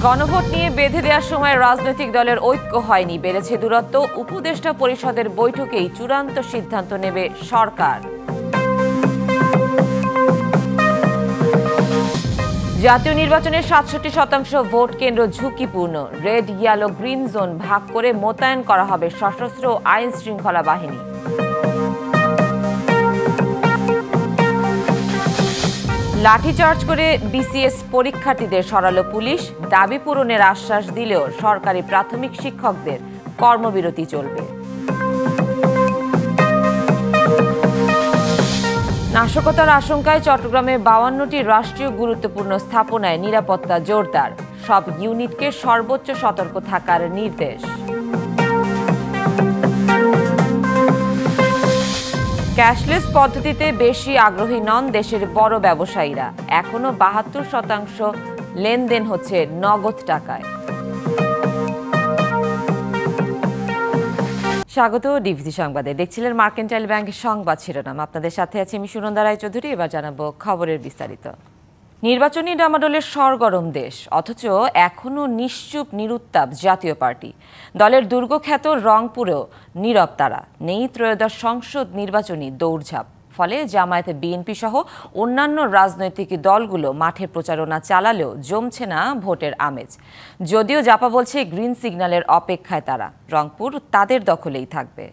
গণভোট নিয়ে বেঁধে দেওয়ার সময় রাজনৈতিক দলের ঐক্য হয়নি, বেড়েছে দূরত্ব। উপদেষ্টা পরিষদের বৈঠকেই চূড়ান্ত সিদ্ধান্ত নেবে সরকার। জাতীয় নির্বাচনের ৬৭% ভোট কেন্দ্র ঝুঁকিপূর্ণ। রেড, ইয়েলো, গ্রিন জোন ভাগ করে মোতায়েন করা হবে সশস্ত্র আইন শৃঙ্খলা বাহিনী। লাঠিচার্জ করে বিসিএস পরীক্ষার্থীদের সরালো পুলিশ। দাবি পূরণের আশ্বাস দিলেও সরকারি প্রাথমিক শিক্ষকদের কর্মবিরতি চলবে। নাশকতার আশঙ্কায় চট্টগ্রামে ৫২টি রাষ্ট্রীয় গুরুত্বপূর্ণ স্থাপনায় নিরাপত্তা জোরদার। সব ইউনিটকে সর্বোচ্চ সতর্ক থাকার নির্দেশ। ক্যাশলেস পদ্ধতিতে বেশি আগ্রহী নন দেশের বড় ব্যবসায়ীরা। এখনো ৭২% লেনদেন হচ্ছে নগদ টাকায়। স্বাগত ডিভিসি সংবাদে। দেখছিলেন মার্কেন্টাইল ব্যাংকের সংবাদ শিরোনাম। আপনাদের সাথে আছি আমি সুনন্দা রায়চৌধুরী। এবার জানাবো খবরের বিস্তারিত। নির্বাচনী ডামাডোলের সরগরম দেশ, অথচ এখনও নিশ্চুপ নিরুত্তাপ জাতীয় পার্টি। দলের দুর্গখ্যাত রংপুরেও নীরব তারা। নেই ত্রয়োদশ সংসদ নির্বাচনী দৌড়ঝাঁপ। ফলে জামায়াতে বিএনপি সহ অন্যান্য রাজনৈতিক দলগুলো মাঠে প্রচারণা চালালেও জমছে না ভোটের আমেজ। যদিও জাপা বলছে গ্রিন সিগন্যালের অপেক্ষায় তারা। রংপুর তাদের দখলেই থাকবে।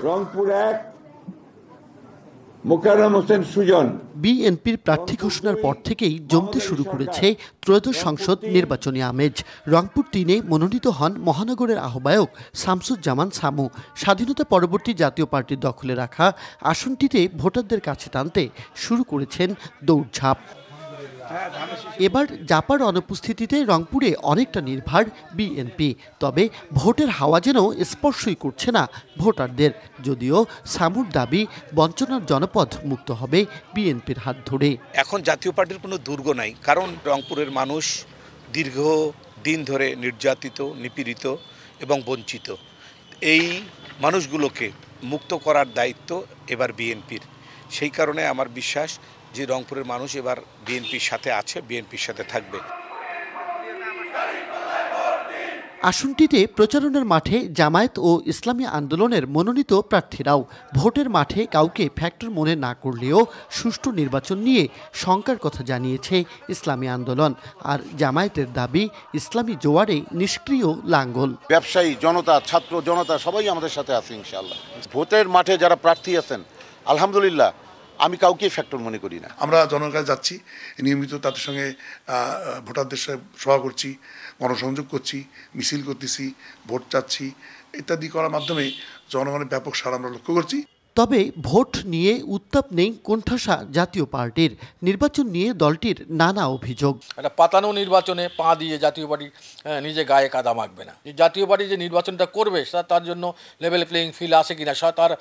রংপুর এক, মোকাররম হোসেন সুজন। বিএনপির প্রার্থী ঘোষণার পর থেকেই জমতে শুরু করেছে ত্রয়োদশ সংসদ নির্বাচনী আমেজ। রংপুর ৩-এ মনোনীত হন মহানগরের আহ্বায়ক শামসুজ্জামান সামু। স্বাধীনতা পরবর্তী জাতীয় পার্টির দখলে রাখা আসনটিতে ভোটারদের কাছে টানতে শুরু করেছেন দৌড়ঝাঁপ। এবার জাপার অনুপস্থিতিতে রংপুরে অনেকটা নির্ভর বিএনপি। তবে ভোটের হাওয়া যেন স্পর্শই করছে না ভোটারদের। যদিও সামুর দাবি বঞ্চনার জনপদ মুক্ত হবে বিএনপির হাত ধরে। এখন জাতীয় পার্টির কোনো দুর্গ নাই, কারণ রংপুরের মানুষ দীর্ঘ দিন ধরে নির্যাতিত, নিপীড়িত এবং বঞ্চিত। এই মানুষগুলোকে মুক্ত করার দায়িত্ব এবার বিএনপির। সেই কারণে আমার বিশ্বাস যে রংপুরের মানুষ এবার বিএনপির সাথে আছে, বিএনপির সাথে থাকবে। আসনটিতে প্রচারণার মাঠে জামায়াত ও ইসলামী আন্দোলনের মনোনীত প্রার্থীরাও। ভোটের মাঠে কাউকে ফ্যাক্টর মনে না করলেও সুষ্ঠু নির্বাচন নিয়ে শঙ্কার কথা জানিয়েছে ইসলামী আন্দোলন। আর জামায়াতের দাবি ইসলামী জোয়ারে নিষ্ক্রিয় লাঙ্গল। ব্যবসায়ী জনতা, ছাত্র জনতা সবাই আমাদের সাথে আছে ইনশাআল্লাহ। ভোটের মাঠে যারা প্রার্থী আছেন আলহামদুলিল্লাহ, আমি কাউকে ফ্যাক্টর মনে করি না। আমরা জনগণের কাছে যাচ্ছি, নিয়মিত তাদের সঙ্গে ভোটারদের সাথে সভা করছি, গণসংযোগ করছি, মিছিল করতেছি, ভোট চাচ্ছি ইত্যাদি করার মাধ্যমে জনগণের ব্যাপক সাড়া আমরা লক্ষ্য করছি। তবে ভোট নিয়ে উত্তাপ নেই কোণঠাসা জাতীয় পার্টির। নির্বাচন নিয়ে দলটির নানা অভিযোগ। একটা পাতানো নির্বাচনে পা দিয়ে জাতীয় পার্টি নিজে গায়ে কাদা মাখবে না। জাতীয় পার্টি যে নির্বাচনটা করবে তার জন্য লেভেল প্লেয়িং ফিল্ড আছে কিনা, তার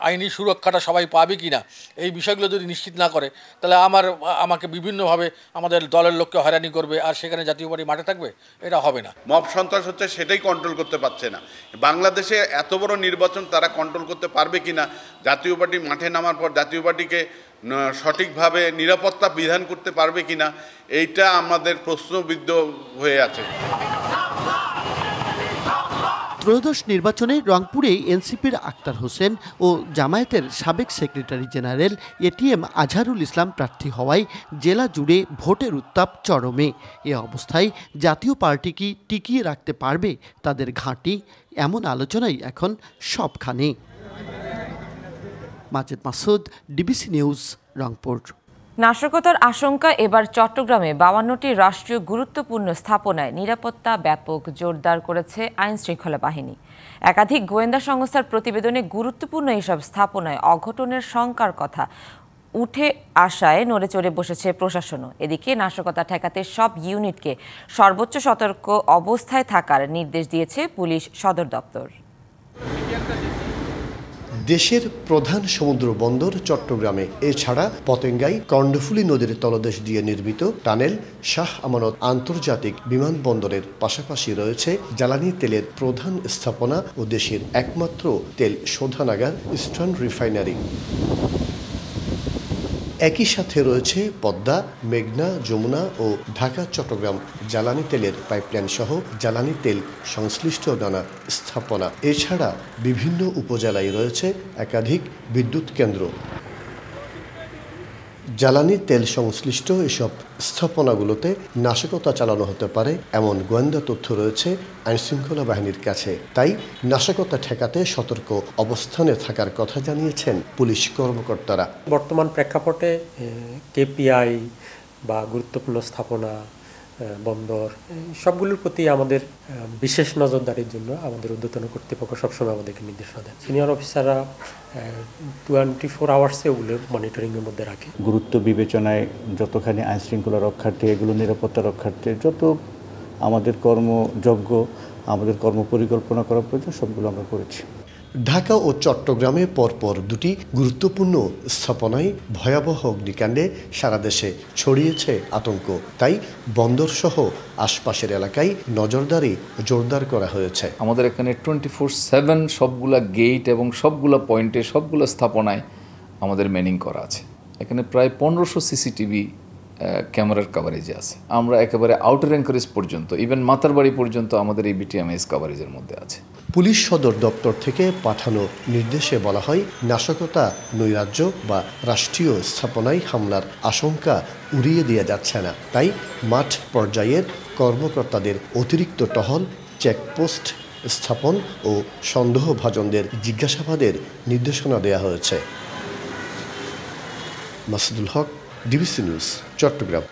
আইনি সুরক্ষাটা সবাই পাবে কিনা, এই বিষয়গুলো যদি নিশ্চিত না করে তাহলে আমাকে বিভিন্নভাবে আমাদের দলের লোককে হয়রানি করবে, আর সেখানে জাতীয় পার্টি মাঠে থাকবে, এটা হবে না। মব সন্ত্রাস হচ্ছে, সেটাই কন্ট্রোল করতে পারছে না। বাংলাদেশে এত বড় নির্বাচন তারা কন্ট্রোল করতে পারবে কিনা, জাতীয় পার্টি মাঠে নামার পর জাতীয় পার্টিকে সঠিকভাবে নিরাপত্তা বিধান করতে পারবে কিনা, এইটা আমাদের প্রশ্নবিদ্ধ হয়ে আছে। ত্রয়োদশ নির্বাচনে রংপুরে এনসিপির আক্তার হোসেন ও জামায়াতের সাবেক secretary general ATM Azharul Islam প্রার্থী হওয়ায় জেলা জুড়ে ভোটের উত্তাপ চরমে। এ অবস্থায় জাতীয় পার্টি কি টিকিয়ে রাখতে পারবে তাদের ঘাঁটি, এমন আলোচনাই এখন সবখানে। Majed Masud, DBC news, Rangpur. নাশকতার আশঙ্কা এবার চট্টগ্রামে ৫২টি রাষ্ট্রীয় গুরুত্বপূর্ণ স্থাপনায় নিরাপত্তা ব্যাপক জোরদার করেছে আইন শৃঙ্খলা বাহিনী। একাধিক গোয়েন্দা সংস্থার প্রতিবেদনে গুরুত্বপূর্ণ এসব স্থাপনায় অঘটনের শঙ্কার কথা উঠে আসায় নড়েচড়ে বসেছে প্রশাসনও। এদিকে নাশকতা ঠেকাতে সব ইউনিটকে সর্বোচ্চ সতর্ক অবস্থায় থাকার নির্দেশ দিয়েছে পুলিশ সদর দপ্তর। দেশের প্রধান সমুদ্র বন্দর চট্টগ্রামে, এছাড়া পতেঙ্গাই কর্ণফুলী নদীর তলদেশ দিয়ে নির্মিত টানেল, শাহ আমানত আন্তর্জাতিক বিমানবন্দরের পাশাপাশি রয়েছে জ্বালানি তেলের প্রধান স্থাপনা ও দেশের একমাত্র তেল শোধনাগার ইস্টার্ন রিফাইনারি। একই সাথে রয়েছে পদ্মা, মেঘনা, যমুনা ও ঢাকা চট্টগ্রাম জ্বালানি তেলের পাইপলাইন সহ জ্বালানি তেল সংশ্লিষ্ট নানা স্থাপনা। এছাড়া বিভিন্ন উপজেলায় রয়েছে একাধিক বিদ্যুৎ কেন্দ্র। জ্বালানি তেল সংশ্লিষ্ট এসব স্থাপনাগুলোতে নাশকতা চালানো হতে পারে এমন গোয়েন্দা তথ্য রয়েছে আইনশৃঙ্খলা বাহিনীর কাছে। তাই নাশকতা ঠেকাতে সতর্ক অবস্থানে থাকার কথা জানিয়েছেন পুলিশ কর্মকর্তারা। বর্তমান প্রেক্ষাপটে কেপিআই বা গুরুত্বপূর্ণ স্থাপনা, বন্দর, সবগুলোর প্রতি আমাদের বিশেষ নজরদারির জন্য আমাদের ঊর্ধ্বতন কর্তৃপক্ষ সবসময় আমাদেরকে নির্দেশনা দেয়। সিনিয়র অফিসাররা 24 আওয়ার্সে ওগুলো মনিটরিংয়ের মধ্যে রাখে। গুরুত্ব বিবেচনায় যতখানি আইনশৃঙ্খলা রক্ষার্থে, এগুলো নিরাপত্তা রক্ষার্থে যত আমাদের কর্মযজ্ঞ, আমাদের কর্ম পরিকল্পনা করা প্রয়োজন সবগুলো আমরা করেছি। ঢাকা ও চট্টগ্রামে পরপর দুটি গুরুত্বপূর্ণ স্থাপনায় ভয়াবহ অগ্নিকাণ্ডে সারা দেশে ছড়িয়েছে আতঙ্ক। তাই বন্দরসহ আশপাশের এলাকায় নজরদারি জোরদার করা হয়েছে। আমাদের এখানে 24/7 সবগুলা গেট এবং সবগুলা পয়েন্টে, সবগুলো স্থাপনায় আমাদের ম্যানিং করা আছে। এখানে প্রায় 1500 সিসিটিভি ক্যামেরার কভারেজে আছে। আমরা একেবারে আউটার অ্যাঙ্কারেজ পর্যন্ত, ইভেন মাতারবাড়ি পর্যন্ত আমাদের এই বিটিএমএস কভারেজের মধ্যে আছে। পুলিশ সদর দপ্তর থেকে পাঠানো নির্দেশে বলা হয়, নাশকতা, নৈরাজ্য বা রাষ্ট্রীয় স্থাপনায় হামলার আশঙ্কা উড়িয়ে দেওয়া যাচ্ছে না। তাই মাঠ পর্যায়ের কর্মকর্তাদের অতিরিক্ত টহল, চেকপোস্ট স্থাপন ও সন্দেহভাজনদের জিজ্ঞাসাবাদের নির্দেশনা দেওয়া হয়েছে। মাসুদুল হক, ডিবিসি নিউজ, চট্টগ্রাম।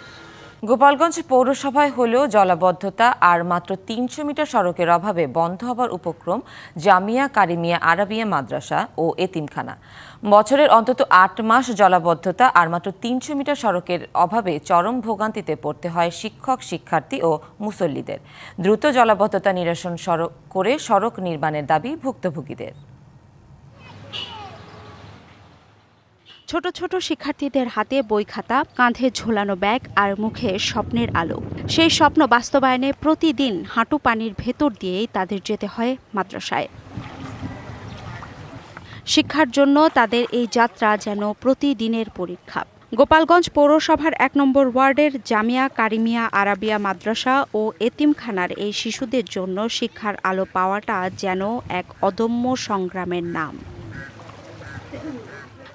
গোপালগঞ্জ পৌরসভায় হলেও জলাবদ্ধতা আর মাত্র 300 মিটার সড়কের অভাবে বন্ধ হবার উপক্রম জামিয়া কারিমিয়া আরাবিয়া মাদ্রাসা ও এতিমখানা। বছরের অন্তত 8 মাস জলাবদ্ধতা আর মাত্র 300 মিটার সড়কের অভাবে চরম ভোগান্তিতে পড়তে হয় শিক্ষক, শিক্ষার্থী ও মুসল্লিদের। দ্রুত জলাবদ্ধতা নিরসন করে সড়ক নির্মাণের দাবি ভুক্তভোগীদের। ছোট ছোট শিক্ষার্থীদের হাতে বই খাতা, কাঁধে ঝোলানো ব্যাগ আর মুখে স্বপ্নের আলো। সেই স্বপ্ন বাস্তবায়নে প্রতিদিন হাঁটু পানির ভেতর দিয়েই তাদের যেতে হয় মাদ্রাসায়। শিক্ষার জন্য তাদের এই যাত্রা যেন প্রতিদিনের পরীক্ষা। গোপালগঞ্জ পৌরসভার 1 নম্বর ওয়ার্ডের জামিয়া কারিমিয়া আরাবিয়া মাদ্রাসা ও এতিমখানার এই শিশুদের জন্য শিক্ষার আলো পাওয়াটা যেন এক অদম্য সংগ্রামের নাম।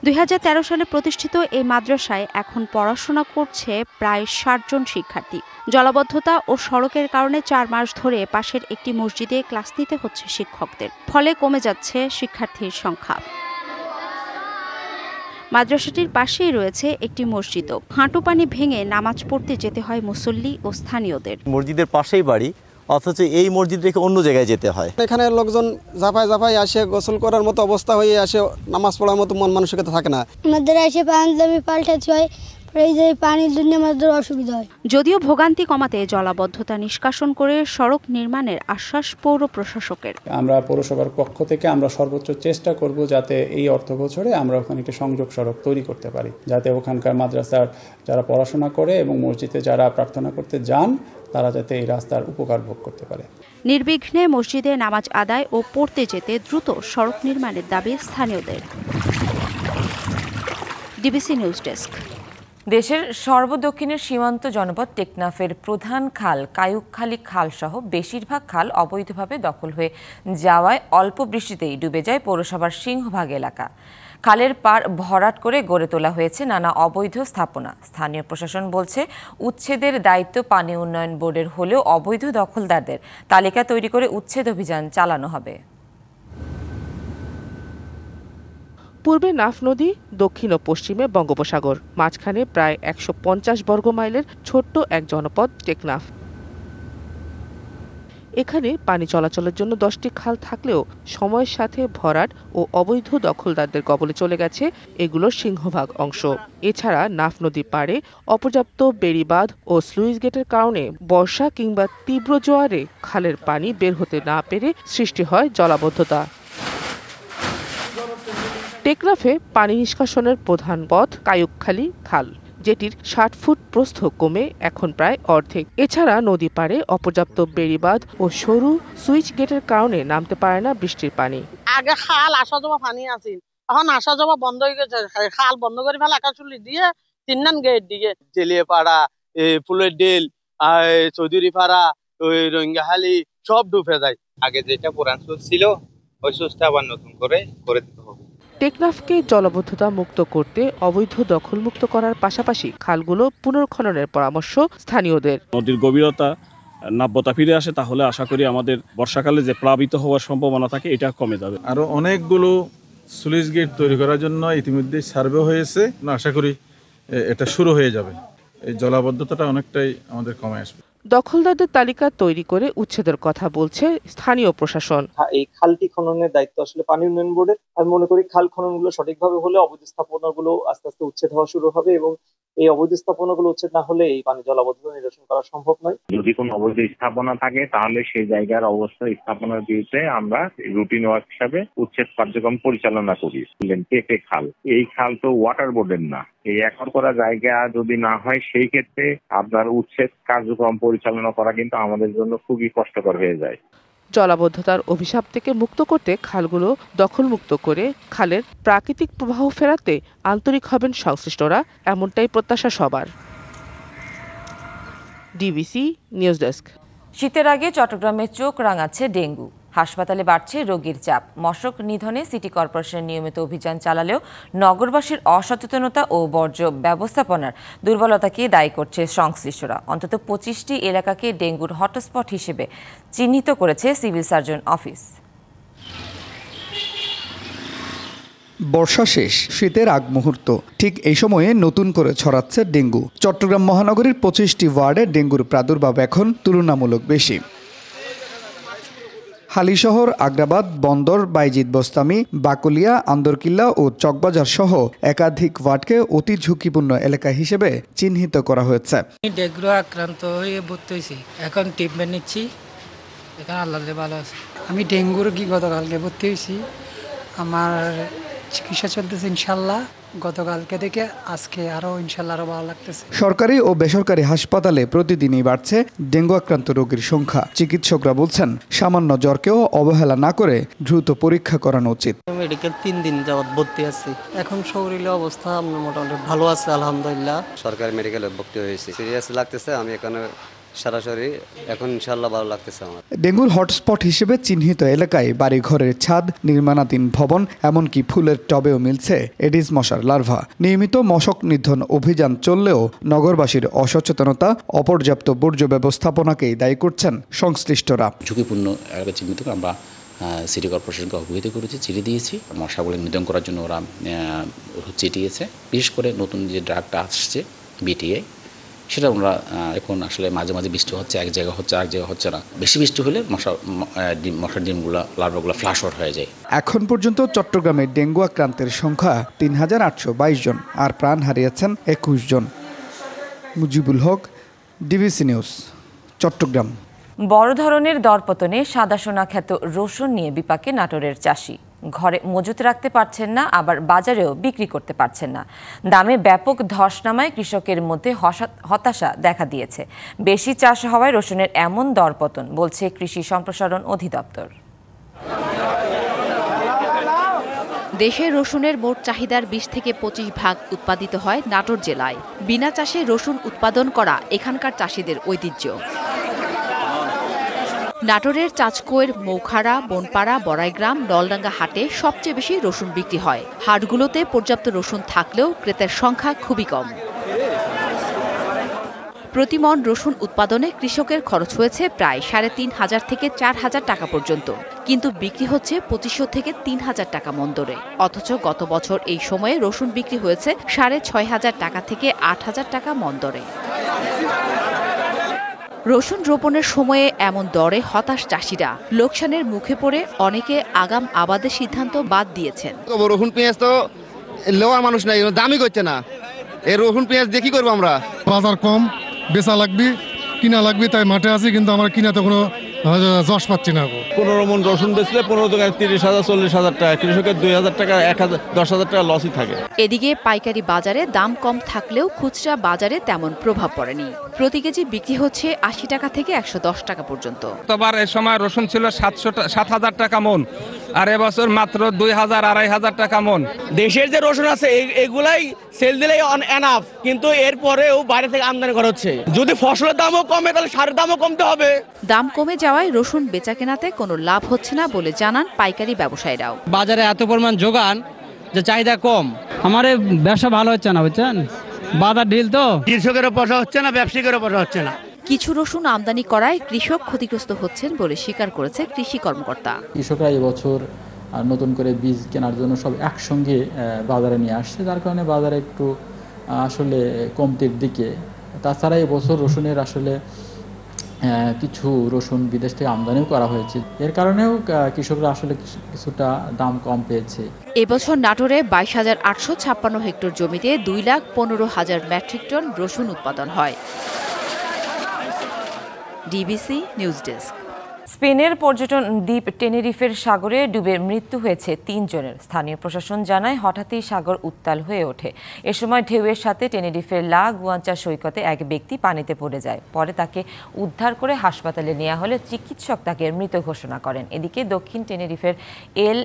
2013 সালে প্রতিষ্ঠিত এই মাদ্রাসায় এখন পড়াশোনা করছে প্রায় 60 জন শিক্ষার্থী। জলাবদ্ধতা ও সড়কের কারণে 4 মাস ধরে পাশের একটি মসজিদে ক্লাস নিতে হচ্ছে শিক্ষকদের। ফলে কমে যাচ্ছে শিক্ষার্থীর সংখ্যা। মাদ্রাসাটির পাশেই রয়েছে একটি মসজিদও। হাঁটু পানি ভেঙে নামাজ পড়তে যেতে হয় মুসল্লি ও স্থানীয়দের। মসজিদের পাশেই বাড়ি, অথচ এই মসজিদ রেখে অন্য জায়গায় যেতে হয়। এখানে লোকজন ঝাঁপায় আসে, গোসল করার মতো অবস্থা হয়ে আসে, নামাজ পড়ার মতো মন মানসিকতা থাকে না। আমাদের এসে পাঞ্জাবি পাল্টাতে হয়, এই যে পানির জন্য আমাদের অসুবিধা হয়। যদিও ভোগান্তি কমাতে জলাবদ্ধতা নিষ্কাশন করে সড়ক নির্মাণের আশ্বাস পৌর প্রশাসকের। আমরা পৌরসভার পক্ষ থেকে আমরা সর্বোচ্চ চেষ্টা করব যাতে এই অর্থ বছরে আমরা ওখানে একটি সংযোগ সড়ক তৈরি করতে পারি, যাতে ওখানকার মাদ্রাসার যারা পড়াশোনা করে এবং মসজিদে যারা প্রার্থনা করতে যান তারা যাতে এই রাস্তার উপকার ভোগ করতে পারে। নির্বিঘ্নে মসজিদে নামাজ আদায় ও পড়তে যেতে দ্রুত সড়ক নির্মাণের দাবি স্থানীয়দের। DBC news desk. দেশের সর্বদক্ষিণের সীমান্ত জনপদ টেকনাফের প্রধান খাল কায়ুকখালী খাল সহ বেশিরভাগ খাল অবৈধভাবে দখল হয়ে যাওয়ায় অল্প বৃষ্টিতেই ডুবে যায় পৌরসভার সিংহভাগ এলাকা। খালের পাড় ভরাট করে গড়ে তোলা হয়েছে নানা অবৈধ স্থাপনা। স্থানীয় প্রশাসন বলছে, উচ্ছেদের দায়িত্ব পানি উন্নয়ন বোর্ডের হলেও অবৈধ দখলদারদের তালিকা তৈরি করে উচ্ছেদ অভিযান চালানো হবে। পূর্বে নাফ নদী, দক্ষিণ ও পশ্চিমে বঙ্গোপসাগর, মাঝখানে প্রায় 150 বর্গ মাইলের ছোট্ট এক জনপদ টেকনাফ। এখানে পানি চলাচলের জন্য 10টি খাল থাকলেও সময়ের সাথে ভরাট ও অবৈধ দখলদারদের কবলে চলে গেছে এগুলোর সিংহভাগ অংশ। এছাড়া নাফ নদী পাড়ে অপর্যাপ্ত বেড়িবাঁধ ও স্লুইস গেটের কারণে বর্ষা কিংবা তীব্র জোয়ারে খালের পানি বের হতে না পেরে সৃষ্টি হয় জলাবদ্ধতা। টেকনাফে পানি নিষ্কাশনের প্রধান পথ কায়ুকখালী খাল, যেটির 60 ফুট প্রস্থ কমে এখন প্রায় অর্ধেক। এছাড়া নদী পাড়ে অপর্যাপ্ত বেড়িবাঁধ ও সরু সুইচ গেটের কারণে নামতে পারে না বৃষ্টির পানি। আগে খাল আসা জমা পানি আছে, এখন আসা যাওয়া বন্ধ হয়ে গেছে, খাল বন্ধ করে ফেলে আকাশুলি দিয়ে 3 নং গেট দিকে জেলিয়ে পাড়া, ফুলের ডেল, চৌধুরী পাড়া, ওই রোহিঙ্গাহালি সব ডুবে যায়। আগে যেটা পুরান সুদ ছিল ওই সুদটা আবার নতুন করে দিতে হবে। টেকনাফকে জলাবদ্ধতা মুক্ত করতে অবৈধ দখলমুক্ত করার পাশাপাশি খালগুলো পুনর্খননের পরামর্শ স্থানীয়দের। নদীর গভীরতা নাব্যতা ফিরে আসে, তাহলে আশা করি আমাদের বর্ষাকালে যে প্লাবিত হওয়ার সম্ভাবনা থাকে এটা কমে যাবে। আরো অনেকগুলো স্লুইস গেট তৈরি করার জন্য ইতিমধ্যে সার্ভে হয়েছে, আশা করি এটা শুরু হয়ে যাবে। এই জলাবদ্ধতাটা অনেকটাই আমাদের কমে আসবে। দখলদারদের তালিকা তৈরি করে উচ্ছেদের কথা বলছে স্থানীয় প্রশাসন। এই খালটি খননের দায়িত্ব আসলে পানি উন্নয়ন বোর্ডের। আমি মনে করি খাল খননগুলো সঠিকভাবে হলে অবৈধ স্থাপনাগুলো আস্তে আস্তে উচ্ছেদ হওয়া শুরু হবে এবং এই অবৈধ স্থাপনাগুলো উচ্ছেদ না হলে এই পানি জলাবদ্ধতা নিরসন করা সম্ভব নয়। যদি কোনো অবৈধ স্থাপনা থাকে তাহলে সেই জায়গার অবস্থা স্থাপনার বিরুদ্ধে আমরা রুটিন ওয়ার্ক হিসাবে উচ্ছেদ কার্যক্রম পরিচালনা করি। পেঁপে খাল, এই খাল তো ওয়াটার বোর্ডের না, এই একর করা জায়গা যদি না হয় সেই ক্ষেত্রে আপনার উচ্ছেদ কার্যক্রম পরিচালনা করা কিন্তু আমাদের জন্য খুবই কষ্টকর হয়ে যায়। জলাবদ্ধতার অভিশাপ থেকে মুক্ত করতে খালগুলো দখলমুক্ত করে খালের প্রাকৃতিক প্রবাহ ফেরাতে আন্তরিক হবেন সংশ্লিষ্টরা, এমনটাই প্রত্যাশা সবার। DBC news desk. শীতের আগে চট্টগ্রামে চোখ রাঙাচ্ছে ডেঙ্গু। হাসপাতালে বাড়ছে রোগীর চাপ। মশক নিধনে সিটি কর্পোরেশনের নিয়মিত অভিযান চালালেও নগরবাসীর অসচেতনতা ও বর্জ্য ব্যবস্থাপনার দুর্বলতাকে দায়ী করছে সংশ্লিষ্টরা। অন্তত 25টি এলাকাকে ডেঙ্গুর হটস্পট হিসেবে চিহ্নিত করেছে সিভিল সার্জন অফিস। বর্ষা শেষ, শীতের আগ মুহূর্ত, ঠিক এই সময়ে নতুন করে ছড়াচ্ছে ডেঙ্গু। চট্টগ্রাম মহানগরীর 25টি ওয়ার্ডে ডেঙ্গুর প্রাদুর্ভাব এখন তুলনামূলক বেশি। হালিশহর, আগ্রাবাদ, বন্দর, বাইজিদ বোস্তামি, বাকুলিয়া, আন্দরকিল্লা ও চকবাজার সহ একাধিক ওয়ার্ডকে অতি ঝুঁকিপূর্ণ এলাকা হিসেবে চিহ্নিত করা হয়েছে। ডেঙ্গু আক্রান্ত হয়ে ভর্তি হয়েছি, এখন ট্রিটমেন্ট নিচ্ছি, এখন আল্লাহ ভালো আছে। আমি ডেঙ্গুর গতকালকে ভর্তি হয়েছি, আমার চিকিৎসা চলতেছে ইনশাল্লাহ। গতকালকে থেকে আজকে আরো ইনশাল্লাহ আরো ভালো লাগতেছে। সরকারি ও বেসরকারি হাসপাতালে প্রতিদিনই বাড়ছে ডেঙ্গু আক্রান্ত রোগীর সংখ্যা। চিকিৎসকরা বলছেন সামান্য জ্বরকেও অবহেলা না করে দ্রুত পরীক্ষা করানো উচিত। মেডিকেল 3 দিন যাবত ভর্তি আছি, এখন শরীরের অবস্থা মোটামুটি ভালো আছে আলহামদুলিল্লাহ। সরকারি মেডিকেলে ভর্তি হয়েছি, সিরিয়াস লাগতেছে, আমি এখানে সরাসরি এখন ইনশাল্লাহ ভালো লাগতেছে আমার। ডেঙ্গুর হটস্পট হিসেবে চিহ্নিত এলাকায় বাড়িঘরের ছাদ, নির্মাণাধীন ভবন, এমনকি ফুলের টবেও মিলছে এডিস মশার লার্ভা। নিয়মিত মশক নিধন অভিযান চললেও নগরবাসীর অসচেতনতা, অপর্যাপ্ত বর্জ্য ব্যবস্থাপনাকেই দায়ী করছেন সংশ্লিষ্টরা। ঝুঁকিপূর্ণ এলাকা চিহ্নিত করে আমরা সিটি কর্পোরেশনকে অবহিত করেছি, চিঠি দিয়েছি। মশাগুলো নিধন করার জন্য ওরা চিঠিয়েছে। বিশেষ করে নতুন যে ড্রাগটা আসছে বিটিএ, সেটা আমরা এখন আসলে মাঝে মাঝে বৃষ্টি হচ্ছে, এক জায়গা হচ্ছে আর এক জায়গা হচ্ছে না। বেশি বৃষ্টি হলে মশার ডিমগুলো, লার্ভাগুলো ফ্লাশ আউট হয়ে যায়। এখন পর্যন্ত চট্টগ্রামে ডেঙ্গু আক্রান্তের সংখ্যা 3822 জন, আর প্রাণ হারিয়েছেন 21 জন। Mujibul Haque, DBC news, Chittagong. বড় ধরনের দরপতনে সাদা সোনা খ্যাত রসুন নিয়ে বিপাকে নাটোরের চাষি। ঘরে মজুত রাখতে পারছেন না, আবার বাজারেও বিক্রি করতে পারছেন না। দামে ব্যাপক ধস নামায় কৃষকের মধ্যে হতাশা দেখা দিয়েছে। বেশি চাষ হওয়ায় রসুনের এমন দরপতন, বলছে কৃষি সম্প্রসারণ অধিদপ্তর। দেশে রসুনের মোট চাহিদার 20 থেকে 25 ভাগ উৎপাদিত হয় নাটোর জেলায়। বিনা চাষে রসুন উৎপাদন করা এখানকার চাষিদের ঐতিহ্য। নাটোরের চাঁচকোয়ের মৌখাড়া, বনপাড়া, বড়াইগ্রাম, নলডাঙ্গা হাটে সবচেয়ে বেশি রসুন বিক্রি হয়। হাটগুলোতে পর্যাপ্ত রসুন থাকলেও ক্রেতার সংখ্যা খুবই কম। প্রতি মণ রসুন উৎপাদনে কৃষকের খরচ হয়েছে প্রায় 3500 থেকে 4000 টাকা পর্যন্ত, কিন্তু বিক্রি হচ্ছে 2500 থেকে 3000 টাকা মণ দরে। অথচ গত বছর এই সময়ে রসুন বিক্রি হয়েছে 6500 টাকা থেকে 8000 টাকা মণ দরে। রসুন রোপণের সময়ে এমন দরে হতাশ চাষিরা। লোকসানের মুখে পড়ে অনেকে আগাম আবাদের সিদ্ধান্ত বাদ দিয়েছেন। রসুন পেঁয়াজ তো লেওয়ার মানুষ নাই, দামই করছে না। এই রসুন পেঁয়াজ দিয়ে কি করবো আমরা? বাজার কম, বেচা লাগবে, কিনা লাগবে, তাই মাঠে আছি, কিন্তু আমরা কিনা তো কোনো যশ পাচ্ছি না। 15 মণ রসুন বেচলে 15 দোকানে 30,000 40,000 টাকা, কৃষকের 2,000 টাকা 10,000 টাকা লসই থাকে। এদিকে পাইকারি বাজারে দাম কম থাকলেও খুচরা বাজারে তেমন প্রভাব পড়েনি। প্রতি কেজি বিক্রি হচ্ছে 80 টাকা থেকে 110 টাকা পর্যন্ত। গতবার এই সময় রসুন ছিল 7,000 টাকা মণ, আর এবছর মাত্র 2,000-2,500 টাকা মণ। দেশের যে রসুন আছে এগুলাই সেল দিলেই এনাফ, কিন্তু এরপরেও বাইরে থেকে আমদানি করা হচ্ছে। যদি ফসলের দামও কমে তাহলে সারের দামও কমতে হবে। দাম কমে যাওয়ায় রসুন বেচা কেনাতে কোনো লাভ হচ্ছে না বলে জানান পাইকারি ব্যবসায়ীরাও। বাজারে এত পরিমাণ যোগান যে চাহিদা কম, আমার ব্যবসা ভালো হচ্ছে না, বুঝছেন, বাজার ঢিল তো, কৃষকেরও পয়সা হচ্ছে না, ব্যবসায়ীদেরও পয়সা হচ্ছে না। কিছু রসুন আমদানি করায় কৃষক ক্ষতিগ্রস্ত হচ্ছেন বলে স্বীকার করেছে কৃষি কর্মকর্তা। কৃষকরা এবছর নতুন করে বীজ কেনার জন্য সব একসঙ্গে বাজারে নিয়ে আসছে, যার কারণে বাজারে একটু আসলে কমতির দিকে। তাছাড়া এবছর রসুনের আসলে কিছু রসুন বিদেশ থেকে আমদানিও করা হয়েছে, এর কারণেও কৃষকরা আসলে কিছুটা দাম কম পেয়েছে। এবছর নাটোরে 22,856 হেক্টর জমিতে 2,15,000 মেট্রিক টন রসুন উৎপাদন হয়। DBC news desk. স্পেনের পর্যটন দ্বীপ টেনেরিফের সাগরে ডুবে মৃত্যু হয়েছে 3 জনের। স্থানীয় প্রশাসন জানায় হঠাৎই সাগর উত্তাল হয়ে ওঠে। এ সময় ঢেউয়ের সাথে টেনেরিফের লা গুয়াঞ্চা সৈকতে এক ব্যক্তি পানিতে পড়ে যায়। পরে তাকে উদ্ধার করে হাসপাতালে নেওয়া হলে চিকিৎসক তাকে মৃত ঘোষণা করেন। এদিকে দক্ষিণ টেনেরিফের এল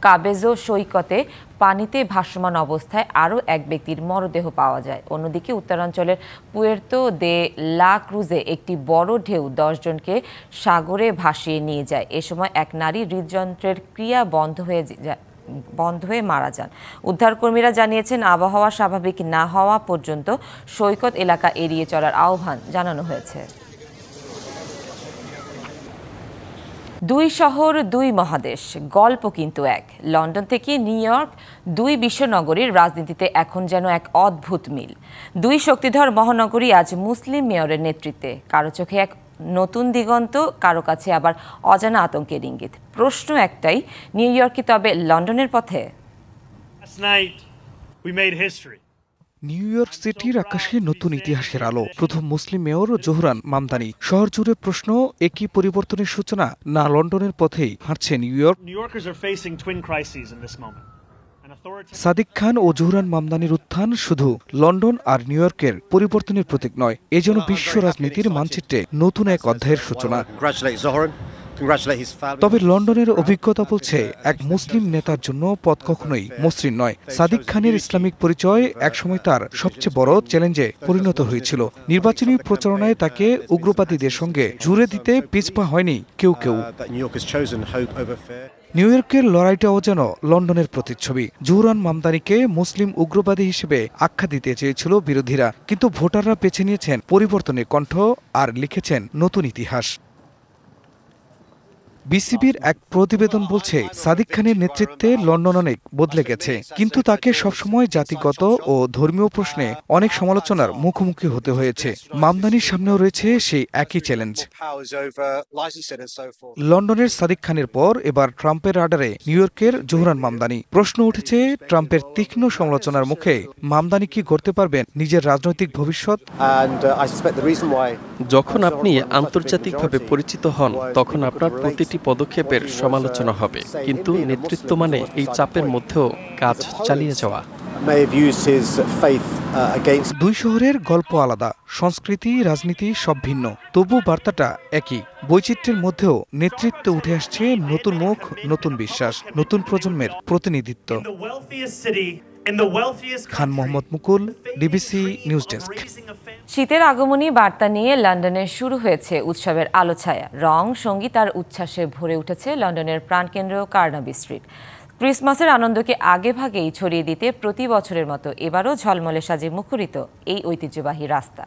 কাবেজো সৈকতে পানিতে ভাসমান অবস্থায় আরও এক ব্যক্তির মরদেহ পাওয়া যায়। অন্যদিকে উত্তরাঞ্চলের পুয়ের্তো দে লা ক্রুজে একটি বড় ঢেউ 10 জনকে সাগরে ভাসিয়ে নিয়ে যায়। এ সময় এক নারী হৃদযন্ত্রের ক্রিয়া বন্ধ হয়ে মারা যান। উদ্ধারকর্মীরা জানিয়েছেন আবহাওয়া স্বাভাবিক না হওয়া পর্যন্ত সৈকত এলাকা এড়িয়ে চলার আহ্বান জানানো হয়েছে। 2 শহর 2 মহাদেশ, গল্প কিন্তু এক। লন্ডন থেকে নিউ ইয়র্ক, 2 বিশ্বনগরীর রাজনীতিতে এখন যেন এক অদ্ভুত মিল। 2 শক্তিধর মহানগরী আজ মুসলিম মেয়রের নেতৃত্বে। কারো চোখে এক নতুন দিগন্ত, কারো কাছে আবার অজানা আতঙ্কের ইঙ্গিত। প্রশ্ন একটাই, নিউ ইয়র্ক কি তবে লন্ডনের পথে? নিউ ইয়র্ক সিটির আকাশে নতুন ইতিহাসের আলো। প্রথম মুসলিম মেয়র জোহরান মামদানি। শহর জুড়ে প্রশ্ন, একই পরিবর্তনের সূচনা, না লন্ডনের পথেই হাঁটছে নিউ ইয়র্ক? সাদিক খান ও জোহরান মামদানির উত্থান শুধু লন্ডন আর নিউ ইয়র্কের পরিবর্তনের প্রতীক নয়, এ যেন বিশ্ব রাজনীতির মানচিত্রে নতুন এক অধ্যায়ের সূচনা। তবে লন্ডনের অভিজ্ঞতা বলছে, এক মুসলিম নেতার জন্য পথ কখনোই মসৃণ নয়। সাদিক খানের ইসলামিক পরিচয় একসময় তার সবচেয়ে বড় চ্যালেঞ্জে পরিণত হয়েছিল। নির্বাচনী প্রচারণায় তাকে উগ্রবাদীদের সঙ্গে জুড়ে দিতে পিছপা হয়নি কেউ কেউ। নিউ ইয়র্কের লড়াইটাও যেন লন্ডনের প্রতিচ্ছবি। জোহরান মামদানিকে মুসলিম উগ্রবাদী হিসেবে আখ্যা দিতে চেয়েছিল বিরোধীরা, কিন্তু ভোটাররা বেছে নিয়েছেন পরিবর্তনের কণ্ঠ আর লিখেছেন নতুন ইতিহাস। বিসিবির এক প্রতিবেদন বলছে, সাদিক খানের নেতৃত্বে লন্ডন অনেক বদলে গেছে, কিন্তু তাকে সবসময় জাতিগত ও ধর্মীয় প্রশ্নে অনেক সমালোচনার মুখোমুখি হতে হয়েছে। মামদানির সামনেও রয়েছে সেই একই চ্যালেঞ্জ। লন্ডনের সাদিক খানের পর এবার ট্রাম্পের রাডারে নিউ ইয়র্কের জোহরান মামদানি। প্রশ্ন উঠেছে, ট্রাম্পের তীক্ষ্ণ সমালোচনার মুখে মামদানি কি গড়তে পারবেন নিজের রাজনৈতিক ভবিষ্যৎ? যখন আপনি আন্তর্জাতিকভাবে পরিচিত হন, তখন আপনার প্রতিটি পদক্ষেপের সমালোচনা হবে, কিন্তু নেতৃত্ব মানে এই চাপের মধ্যেও কাজ চালিয়ে যাওয়া। 2 শহরের গল্প আলাদা, সংস্কৃতি রাজনীতি সব ভিন্ন, তবু বার্তাটা একই। বৈচিত্র্যের মধ্যেও নেতৃত্বে উঠে আসছে নতুন মুখ, নতুন বিশ্বাস, নতুন প্রজন্মের প্রতিনিধিত্ব। খান মোহাম্মদ মুকুল, ডিবিসি নিউজ ডেস্ক। শীতের আগমনী বার্তা নিয়ে লন্ডনে শুরু হয়েছে উৎসবের আলোছায়া। রং, সঙ্গীত আর উচ্ছ্বাসে ভরে উঠেছে লন্ডনের প্রাণকেন্দ্র কার্নাবি স্ট্রিট। ক্রিসমাসের আনন্দকে আগেভাগেই ছড়িয়ে দিতে প্রতি বছরের মতো এবারও ঝলমলে সাজে মুখরিত এই ঐতিহ্যবাহী রাস্তা।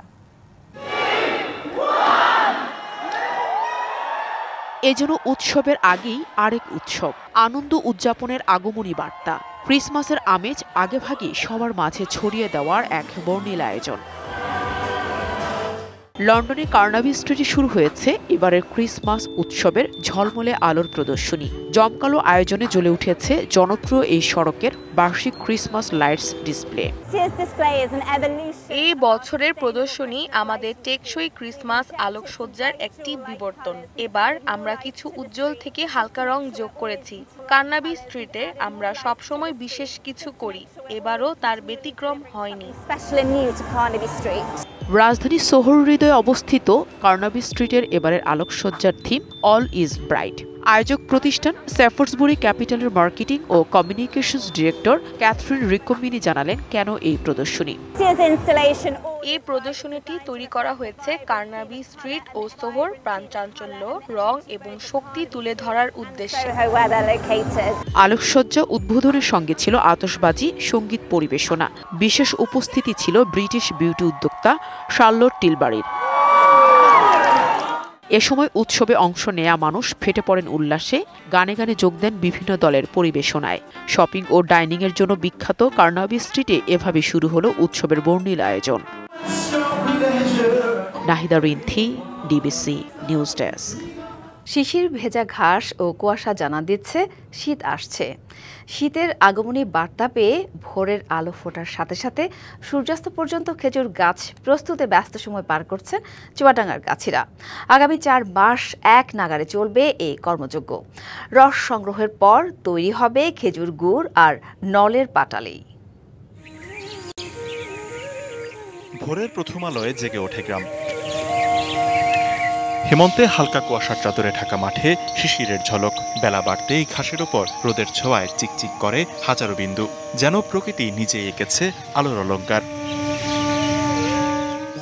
এজন্য উৎসবের আগেই আরেক উৎসব, আনন্দ উদযাপনের আগমনী বার্তা। ক্রিসমাসের আমেজ আগেভাগেই সবার মাঝে ছড়িয়ে দেওয়ার এক বর্ণিল আয়োজন। লন্ডনে কার্নাবি স্ট্রিটে শুরু হয়েছে এবারের ক্রিসমাস উৎসবের ঝলমলে আলোর প্রদর্শনী। জমকালো আয়োজনে জ্বলে উঠেছে জনপ্রিয় এই সড়কের বার্ষিক ক্রিসমাস লাইটস ডিসপ্লে। এই বছরের প্রদর্শনী আমাদের টেকসই ক্রিসমাস আলোকসজ্জার একটি বিবর্তন। এবার আমরা কিছু উজ্জ্বল থেকে হালকা রং যোগ করেছি। কার্নাবি স্ট্রিটে আমরা সবসময় বিশেষ কিছু করি, এবারও তার ব্যতিক্রম হয়নি। রাজধানী সোহর হৃদয়ে অবস্থিত কার্নাবি স্ট্রিটের এবারের আলোকসজ্জার থিম অল ইজ ব্রাইট। আয়োজক প্রতিষ্ঠান স্যাফোর্ডসবুরি ক্যাপিটালের মার্কেটিং ও কমিউনিকেশনস ডিরেক্টর ক্যাথরিন রিকোমিনি জানালেন কেন এই প্রদর্শনী। এই প্রদর্শনীটি তৈরি করা হয়েছে কার্নাবি স্ট্রিট ও সোহর প্রাণচাঞ্চল্য, রং এবং শক্তি তুলে ধরার উদ্দেশ্যে। আলোকসজ্জা উদ্বোধনের সঙ্গে ছিল আতশবাজি, সঙ্গীত পরিবেশনা। বিশেষ উপস্থিতি ছিল ব্রিটিশ বিউটি উদ্যোক্তা শার্লট টিলবারির। এ সময় উৎসবে অংশ নেয়া মানুষ ফেটে পড়েন উল্লাসে, গানে গানে যোগ দেন বিভিন্ন দলের পরিবেশনায়। শপিং ও ডাইনিং এর জন্য বিখ্যাত কার্নাবি স্ট্রিটে এভাবে শুরু হলো উৎসবের বর্ণিল আয়োজন। Nahida Rinthi, DBC news desk. শিশির ভেজা ঘাস ও কুয়াশা জানান দিচ্ছে শীত আসছে। শীতের আগমনী বার্তা পেয়ে ভোরের আলো ফোটার সাথে সাথে সূর্যাস্ত পর্যন্ত খেজুর গাছ প্রস্তুতে ব্যস্ত সময় পার করছেন চুয়াডাঙ্গার গাছিরা। আগামী 4 মাস এক নাগারে চলবে এই কর্মযজ্ঞ। রস সংগ্রহের পর তৈরি হবে খেজুর গুড় আর নলের পাটালি। ভোরের প্রথম আলোয় জেগে ওঠে গ্রাম। হেমন্তে হালকা কুয়াশার চাদরে ঢাকা মাঠে শিশিরের ঝলক। বেলা বাড়তেই ঘাসের ওপর রোদের ছোঁয়ায় চিকচিক করে হাজারো বিন্দু, যেন প্রকৃতি নিজেই এঁকেছে আলোর অলঙ্কার।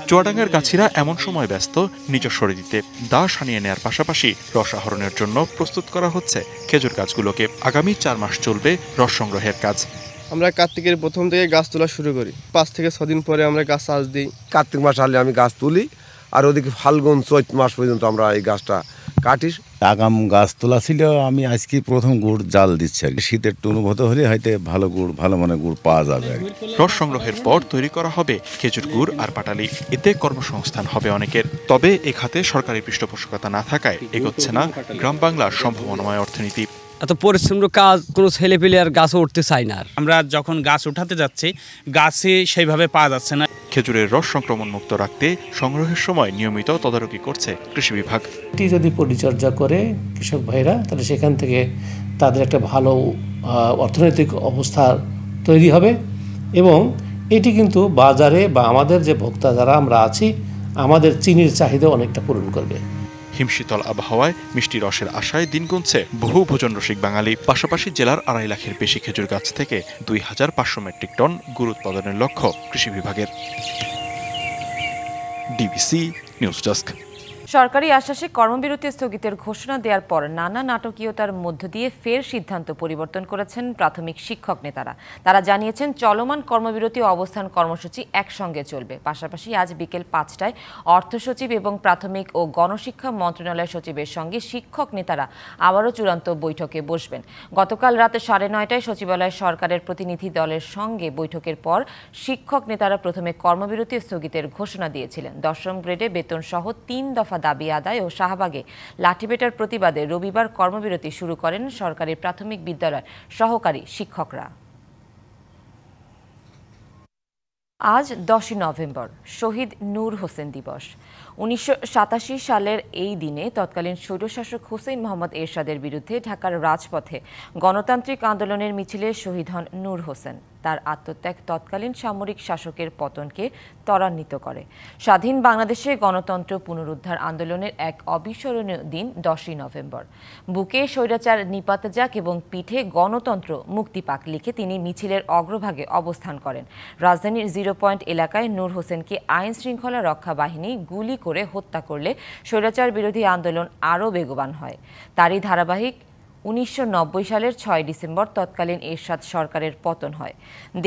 চুয়াডাঙ্গার গাছিরা এমন সময় ব্যস্ত নিজস্ব দিতে দা সানিয়ে নেয়ার পাশাপাশি রস আহরণের জন্য প্রস্তুত করা হচ্ছে খেজুর গাছগুলোকে। আগামী 4 মাস চলবে রস সংগ্রহের কাজ। আমরা কার্তিকের প্রথম থেকে গাছ তোলা শুরু করি, 5 থেকে 6 দিন পরে আমরা গাছ চাষ দিই। কার্তিক মাস হলে আমি গাছ তুলি, আর ওদিকে ফাল্গুন চৈত মাস পর্যন্ত আমরা এই গাছটা কাটি। আগাম গাছ তোলা ছিল, আমি আজকে প্রথম গুড় জাল দিচ্ছি আর কি। শীতের একটু অনুভূত হলে হয়তো ভালো গুড়, ভালো মানে গুড় পাওয়া যাবে। রস সংগ্রহের পর তৈরি করা হবে খেজুর গুড় আর পাটালি। এতে কর্মসংস্থান হবে অনেকের। তবে এ খাতে সরকারি পৃষ্ঠপোষকতা না থাকায় এগোচ্ছে না গ্রাম বাংলার সম্ভাবনাময় অর্থনীতি। এত পরিশ্রমের কাজ কোনো ছেলে পেলে আর গাছও উঠতে চায় না। আমরা যখন গাছ উঠাতে যাচ্ছি গাছে সেইভাবে পাওয়া যাচ্ছে না। খেজুরের রস সংক্রমণ মুক্ত রাখতে সংগ্রহের সময় নিয়মিত তদারকি করছে কৃষি বিভাগ। এটি যদি পরিচর্যা করে কৃষক ভাইরা, তাহলে সেখান থেকে তাদের একটা ভালো অর্থনৈতিক অবস্থা তৈরি হবে এবং এটি কিন্তু বাজারে বা আমাদের যে ভোক্তা যারা আমরা আছি, আমাদের চিনির চাহিদা অনেকটা পূরণ করবে। হিমশীতল আবহাওয়ায় মিষ্টি রসের আশায় দিন গুনছে বহু ভোজন রসিক বাঙালি। পাশাপাশি জেলার 2.5 লাখের বেশি খেজুর গাছ থেকে 2500 মেট্রিক টন গুড় উৎপাদনের লক্ষ্য কৃষি বিভাগের। DBC news desk. সরকারি আশ্বাসে কর্মবিরতি স্থগিতের ঘোষণা দেওয়ার পর নানা নাটকীয়তার মধ্য দিয়ে ফের সিদ্ধান্ত পরিবর্তন করেছেন প্রাথমিক শিক্ষক নেতারা। তারা জানিয়েছেন চলমান কর্মবিরতি ও অবস্থান কর্মসূচি একসঙ্গে চলবে। পাশাপাশি আজ বিকেল 5টায় অর্থ সচিব এবং প্রাথমিক ও গণশিক্ষা মন্ত্রণালয় সচিবের সঙ্গে শিক্ষক নেতারা আবারও চূড়ান্ত বৈঠকে বসবেন। গতকাল রাত 9:30টায় সচিবালয়ে সরকারের প্রতিনিধি দলের সঙ্গে বৈঠকের পর শিক্ষক নেতারা প্রথমে কর্মবিরতি স্থগিতের ঘোষণা দিয়েছিলেন। 10ম গ্রেডে বেতন সহ 3 দফা দাবি আদায় ও শাহবাগে লাঠিপেটার প্রতিবাদে রবিবার কর্মবিরতি শুরু করেন সরকারি প্রাথমিক বিদ্যালয়ের সহকারী শিক্ষকরা। আজ 10 নভেম্বর শহীদ নূর হোসেন দিবস। 1987 সালের এই দিনে তৎকালীন স্বৈরশাসক হুসেইন মোহাম্মদ এরশাদের বিরুদ্ধে ঢাকার রাজপথে গণতান্ত্রিক আন্দোলনের মিছিলে শহীদ হন নূর হোসেন। তার আত্মত্যাগ তৎকালীন সামরিক শাসকের পতনকে ত্বরান্বিত করে। স্বাধীন বাংলাদেশে গণতন্ত্র পুনরুদ্ধার আন্দোলনের এক অবিস্মরণীয় দিন 10 নভেম্বর। বুকে স্বৈরাচার নিপাত যাক এবং পিঠে গণতন্ত্র মুক্তি পাক লিখে তিনি মিছিলের অগ্রভাগে অবস্থান করেন। রাজধানীর 0 পয়েন্ট এলাকায় নূর হোসেনকে আইন শৃঙ্খলা রক্ষা বাহিনী গুলি করে হত্যা করলে স্বৈরাচার বিরোধী আন্দোলন আরও বেগবান হয়। তারই ধারাবাহিক 1990 সালের 6 ডিসেম্বর তৎকালীন এরশাদ সরকারের পতন হয়।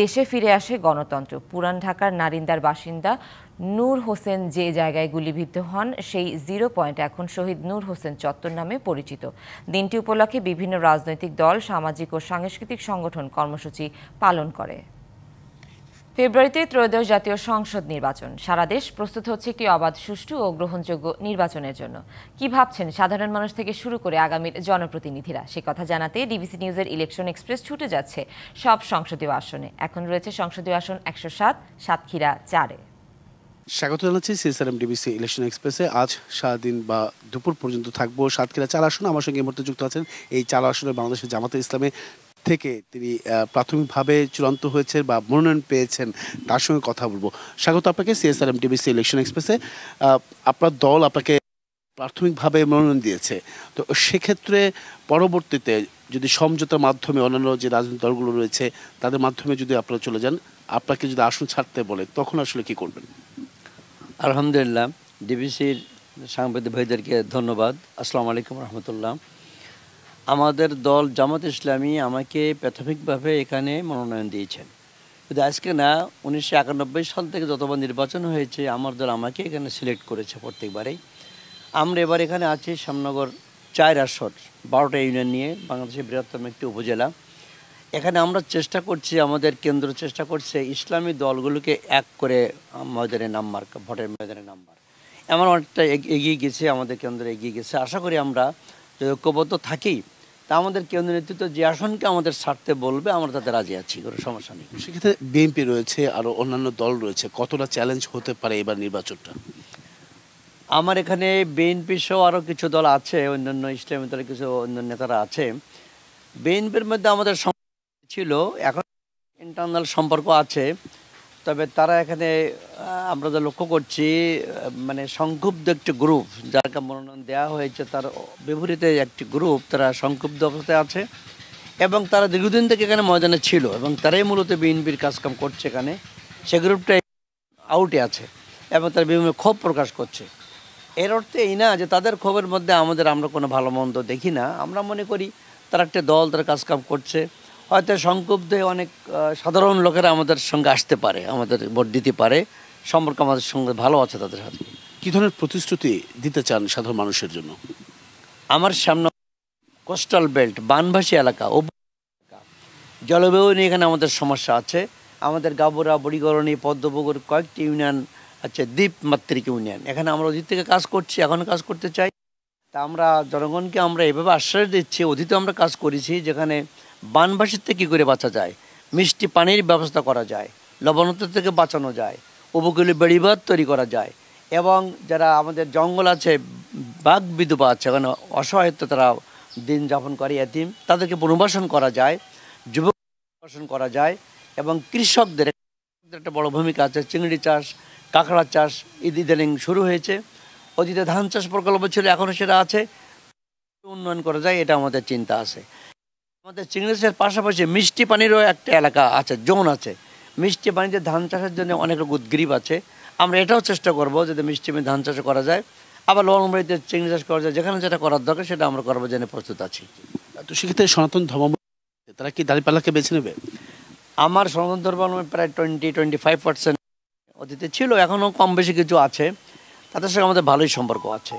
দেশে ফিরে আসে গণতন্ত্র। পুরান ঢাকার নারিন্দার বাসিন্দা নূর হোসেন যে জায়গায় গুলিবিদ্ধ হন সেই 0 পয়েন্ট এখন শহীদ নূর হোসেন চত্বর নামে পরিচিত। দিনটি উপলক্ষে বিভিন্ন রাজনৈতিক দল, সামাজিক ও সাংস্কৃতিক সংগঠন কর্মসূচি পালন করে। ফেব্রুয়ারিতে ত্রয়োদশ জাতীয় সংসদ নির্বাচন। সারা দেশ প্রস্তুত হচ্ছে একটি অবাধ, সুষ্ঠু ও গ্রহণযোগ্য নির্বাচনের জন্য। কি ভাবছেন সাধারণ মানুষ থেকে শুরু করে আগামীর জনপ্রতিনিধিরা? সে কথা জানাতে ডিবিসি নিউজের ইলেকশন এক্সপ্রেস ছুটে যাচ্ছে সব সংসদীয় আসনে। এখন রয়েছে সংসদীয় আসন 107, সাতক্ষীরা 4-এ। স্বাগত জানাচ্ছি সিএসআরএম ডিবিসি ইলেকশন এক্সপ্রেসে। আজ সারাদিন বা দুপুর পর্যন্ত থাকবো সাতক্ষীরা 4 আসনে। আমার সঙ্গে এই মুহূর্তে যুক্ত আছেন এই 4 আসনে বাংলাদেশের জামাতে ইসলামে থেকে তিনি প্রাথমিকভাবে চূড়ান্ত হয়েছে বা মনোনয়ন পেয়েছেন, তার সঙ্গে কথা বলবো। স্বাগত আপনাকে সিএসআরএম ডিবিসি ইলেকশন এক্সপ্রেসে। আপনার দল আপনাকে প্রাথমিকভাবে মনোনয়ন দিয়েছে, তো সেক্ষেত্রে পরবর্তীতে যদি সমঝোতার মাধ্যমে অন্যান্য যে রাজনৈতিক দলগুলো রয়েছে তাদের মাধ্যমে যদি আপনারা চলে যান, আপনাকে যদি আসন ছাড়তে বলে, তখন আসলে কি করবেন? আলহামদুলিল্লাহ, ডিবিসির সাংবাদিক ভাইদেরকে ধন্যবাদ। আসসালামু আলাইকুম রহমতুল্লাহ। আমাদের দল জামাত ইসলামী আমাকে প্রাথমিকভাবে এখানে মনোনয়ন দিয়েছেন, কিন্তু আজকে না, 1991 সাল থেকে যতবার নির্বাচন হয়েছে আমার দল আমাকে এখানে সিলেক্ট করেছে প্রত্যেকবারেই। আমরা এবার এখানে আছি শ্যামনগর 4 আসন, 12টা ইউনিয়ন নিয়ে বাংলাদেশের বৃহত্তম একটি উপজেলা। এখানে আমরা চেষ্টা করছি, আমাদের কেন্দ্র চেষ্টা করছে ইসলামী দলগুলোকে এক করে ময়দানে নাম্বার, ভোটের ময়দানে নাম্বার। এমন অনেকটা এগিয়ে গেছে, আমাদের কেন্দ্র এগিয়ে গেছে। আশা করি আমরা যদি ঐক্যবদ্ধ থাকি, তা আমাদের কেন্দ্র নেতৃত্ব যে আসনকে আমাদের ছাড়তে বলবে আমরা তাতে রাজি আছি, কোনো সমস্যা নেই। সেক্ষেত্রে বিএনপি রয়েছে, আরও অন্যান্য দল রয়েছে, কতটা চ্যালেঞ্জ হতে পারে এবার নির্বাচনটা? আমার এখানে বিএনপি সহ আরও কিছু দল আছে, অন্যান্য ইসলামী দলের কিছু অন্য নেতারা আছে। বিএনপির মধ্যে আমাদের ছিল, এখন ইন্টারনাল সম্পর্ক আছে, তবে তারা এখানে আমরা যা লক্ষ্য করছি মানে সংক্ষুব্ধ একটি গ্রুপ, যাকে মনোনয়ন দেওয়া হয়েছে তার বিপরীতে একটি গ্রুপ, তারা সংক্ষুব্ধ অবস্থায় আছে এবং তারা দীর্ঘদিন থেকে এখানে ময়দানে ছিল এবং তারাই মূলত বিএনপির কাজকাম করছে এখানে। সে গ্রুপটা আউটে আছে এবং তারা বিভিন্ন ক্ষোভ প্রকাশ করছে। এর অর্থে এই না যে তাদের ক্ষোভের মধ্যে আমরা কোনো ভালো মন্দ দেখি না। আমরা মনে করি তারা একটা দল, তারা কাজকাম করছে, হয়তো সংক্ষুব্ধ অনেক সাধারণ লোকেরা আমাদের সঙ্গে আসতে পারে, আমাদের ভোট দিতে পারে, সম্পর্ক আমাদের সঙ্গে ভালো আছে তাদের সাথে। কী ধরনের প্রতিশ্রুতি দিতে চান সাধারণ মানুষের জন্য? আমার সামনে কোস্টাল বেল্ট, বানভাসী এলাকা, জলবায়ু নিয়ে এখানে আমাদের সমস্যা আছে। আমাদের গাবুরা, বুড়িগরণী, পদ্মপুকুর কয়েকটি ইউনিয়ন আছে, দ্বীপমাত্রিক ইউনিয়ন। এখানে আমরা অতীত থেকে কাজ করছি, এখনও কাজ করতে চাই। তা আমরা জনগণকে আমরা এভাবে আশ্বাস দিচ্ছি, অতীতে আমরা কাজ করেছি, যেখানে বানভাসীতে কী করে বাঁচা যায়, মিষ্টি পানির ব্যবস্থা করা যায়, লবণাক্ত থেকে বাঁচানো যায়, উপকূলে বেড়িবাঁধ তৈরি করা যায় এবং যারা আমাদের জঙ্গল আছে, বাঘ বিধবা আছে, ওখানে অসহায়ত্ব তারা দিন যাপন করে, এতিম, তাদেরকে পুনর্বাসন করা যায়, যুবক পুনর্বাসন করা যায় এবং কৃষকদের একটা বড় ভূমিকা আছে। চিংড়ি চাষ, কাঁকড়া চাষ ইদানিং শুরু হয়েছে। অতীতে ধান চাষ প্রকল্প ছিল, এখনও সেটা আছে, উন্নয়ন করা যায়, এটা আমাদের চিন্তা আছে। আমাদের চিংড়ি চাষের পাশাপাশি মিষ্টি পানিরও একটা এলাকা আছে, জোন আছে। মিষ্টি পানিতে ধান চাষের জন্য অনেক উদ্গ্রীব আছে। আমরা এটাও চেষ্টা করবো যাতে মিষ্টি পানি ধান চাষ করা যায়, আবার লবণবাড়িতে চিংড়ি চাষ করা যায়। যেখানে যেটা করার দরকার সেটা আমরা করবো, জন্য প্রস্তুত আছি। তো সেক্ষেত্রে সনাতন ধর্ম তারা কি দাঁড়িপাল্লাকে বেছে নেবে? আমার সনাতন ধর্ম প্রায় 20-25% অতীতে ছিল, এখনও কম বেশি কিছু আছে, তাদের সঙ্গে আমাদের ভালোই সম্পর্ক আছে।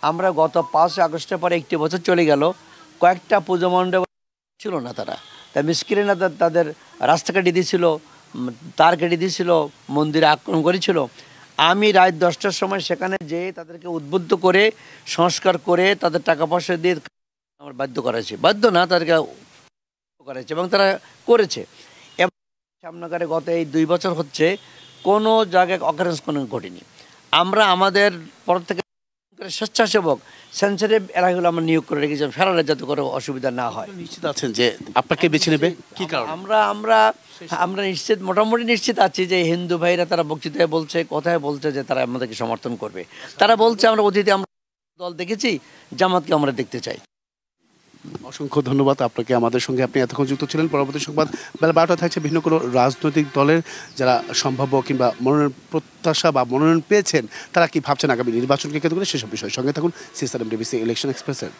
আমরা গত 5 আগস্টের পরে 1 বছর চলে গেল, কয়েকটা পুজো মণ্ডপ ছিল না, তারা মিসকিরিনা তাদের রাস্তা কেটে দিয়েছিল, তার কেটে দিয়েছিল, মন্দিরে আক্রমণ করেছিল। আমি রাত 10টার সময় সেখানে যেয়ে তাদেরকে উদ্বুদ্ধ করে, সংস্কার করে, তাদের টাকা পয়সা দিয়ে আমার বাধ্য করেছি, বাধ্য না, তাদেরকে করেছে এবং তারা করেছে। এবং সামনাকারে গত এই 2 বছর হচ্ছে কোনো জায়গায় অকারেন্স কোনো ঘটেনি। আমরা আমাদের পর থেকে স্বেচ্ছাসেবক সেন্সিটিভ এলাকাগুলো আমরা নিয়োগ করে রেখেছি, ফেরালে যাতে করে অসুবিধা না হয়। নিশ্চিত আছেন যে আপনাকে বেছে নেবে? কি কারণ? আমরা নিশ্চিত, মোটামুটি নিশ্চিত আছি যে হিন্দু ভাইরা তারা বক্তৃতায় বলছে, কথায় বলছে যে তারা আমাদেরকে সমর্থন করবে। তারা বলছে আমরা অতীতে আমরা দল দেখেছি, জামাতকে আমরা দেখতে চাই। অসংখ্য ধন্যবাদ আপনাকে আমাদের সঙ্গে, আপনি এতক্ষণ যুক্ত ছিলেন। পরবর্তী সংবাদ বেলা 12টা থাকছে ভিন্ন কোনো রাজনৈতিক দলের যারা সম্ভাব্য কিংবা মনোনয়ন প্রত্যাশা বা মনোনয়ন পেয়েছেন তারা কি ভাবছেন আগামী নির্বাচনকে কেন্দ্র করে, সেসব বিষয়ের সঙ্গে থাকুন সিএসআরএম ডিবিসি ইলেকশন এক্সপ্রেসের।